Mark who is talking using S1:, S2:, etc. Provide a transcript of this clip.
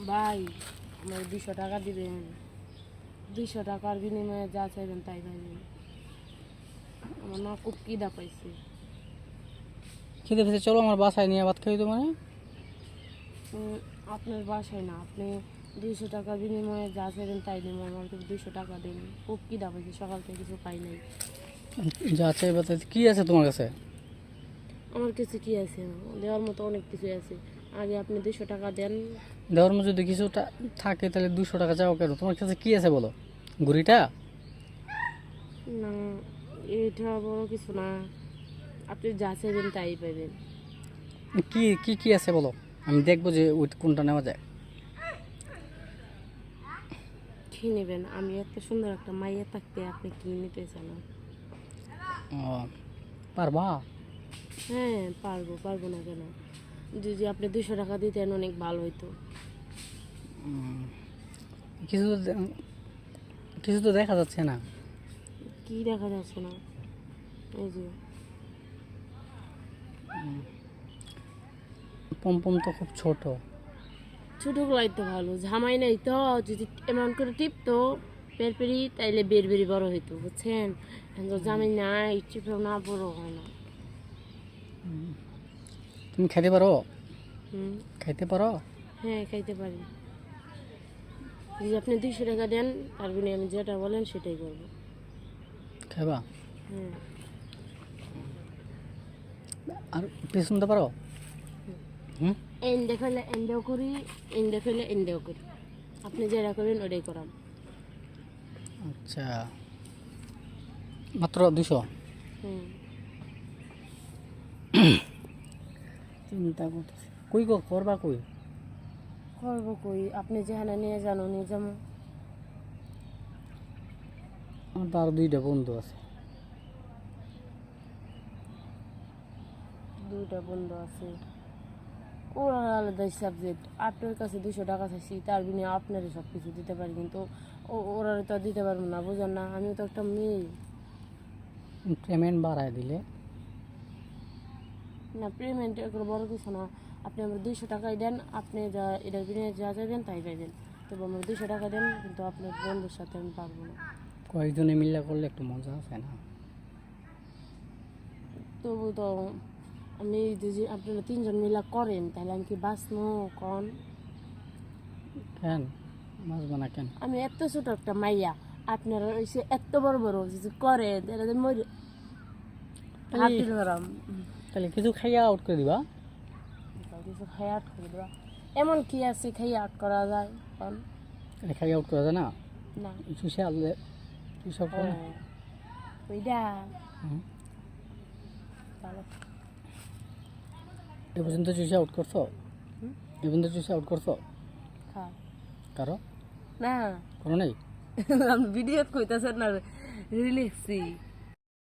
S1: ভাই আমার 200 টাকা দিবেন। 200 টাকার বিনিময়ে যা চাইবেন তাই পাইবেন। আমার না খুব খিদা পাইছে।
S2: খিদে পেয়েছে, চলো আমার বাসায় নিয়ে ভাত খাই তোমার।
S1: আপনার বাসায় না, আপনি 200 টাকার বিনিময়ে যা চাইবেন তাই দেবেন। আমার তো 200 টাকা দিন, খুব খিদা পাইছে, সকাল থেকে কিছু পাই নাই।
S2: যা চাইবে তাই। কি আছে তোমার কাছে?
S1: আমার কাছে কি আছে? দেওয়ার মতো অনেক কিছু আছে। আগে আপনি 200 টাকা দেন।
S2: দেওয়ার মধ্যে যদি কিছু থাকে তাহলে 200 টাকা চাও কেন? তোমার কাছে কি আছে বলো? ঘুড়িটা?
S1: না, এটা বড় কিছু না, আপনি যা চাইবেন তাই পাইবেন।
S2: কি কি কি আছে বলো, আমি দেখবো যে ওই কোনটা নেওয়া যায়।
S1: কি নেবেন? আমি এত সুন্দর একটা মাইয়া থাকতে আপনি কি নিতে চান?
S2: ও, পারবা?
S1: হ্যাঁ পারবো, পারবো না কেন? যদি আপনি 200 টাকা দিতেন অনেক ভালো হইতো।
S2: কিছু তো কিছু তো দেখা যাচ্ছে না।
S1: কি দেখা যাচ্ছে না? এই যে
S2: পমপম তো খুব ছোট।
S1: ছোটগুলাই তো ভালো, ঝামাই নাই তো। যদি এমন করে টিপতো পেরপেরি তাইলে বের বেরি বড় হইতো, বুঝছেন? এখন তো জামাই নাই, টিপেও না, বড় হয় না।
S2: তুমি খাইতে পারো?
S1: হুম,
S2: খাইতে পারো?
S1: হ্যাঁ খাইতে পারি। যদি আপনি 200 টাকা দেন তার বিনিময়ে আমি যেটা বলেন সেটাই করবো।
S2: খাইবা?
S1: হ্যাঁ।
S2: আর পেছনতে পারো? হুম।
S1: এন্ডে ফেলে এন্ডেও করি, এন্ডে ফেলে এন্ডেও করি। আপনি যেটা করবেন ওটাই করাম।
S2: আচ্ছা, মাত্র 200?
S1: হুম।
S2: চিন্তা করতেছি কই করবা কই?
S1: করবো কই? আপনি যেখানে নিয়ে যান নিয়ে যাবো।
S2: আমার তো আরো 2টা বন্ধু আছে।
S1: 2টা বন্ধু আছে, ওরা আলাদা সাবজেক্ট। আপনার কাছে 200 টাকা চাইছি, তার বিনিময়ে আপনারই সব কিছু দিতে পারি, কিন্তু ওরা তো আর দিতে পারবো না, বুঝেন না? আমি তো একটা মেয়ে।
S2: পেমেন্ট বাড়ায় দিলে?
S1: না, পেমেন্ট এগুলো বড় কিছু না। আপনি আমার 200 টাকাই দেন, আপনি যা এটার বিনিময়ে যা চাইবেন তাই পাইবেন। তবু আমার 200 টাকা দেন, কিন্তু আপনার বন্ধুর সাথে আমি পারবো না।
S2: কয়েকজনে মিল্লা করলে একটু মজা আছে না?
S1: তবু তো আমি যদি আপনারা 3জন মিলা করেন তাহলে আমি কি বাঁচবো কন?
S2: কেন বাঁচবো না কেন?
S1: আমি এত ছোট একটা মাইয়া, আপনারা এসে এত বড় বড় যদি করেন তাহলে মরে হাতিল গরম।
S2: তাহলে কিছু খাইয়া আউট করে দিবা?
S1: কিছু খাই আট করে দেওয়া, এমন কি আছে খাই আট করা যায় কন?
S2: তাহলে খাইয়া আউট করা যায় না?
S1: না।
S2: চুষে আনলে চুষা
S1: ও,
S2: করে।
S1: ওইটা
S2: হুম।
S1: ভালো।
S2: এ পর্যন্ত চুষে আউট করছো?
S1: হুম?
S2: এ পর্যন্ত চুষে আউট করছো
S1: খা
S2: কারো?
S1: না।
S2: করো নাই?
S1: আমি ভিডিও কইতাছেন না, রিলিক্সি।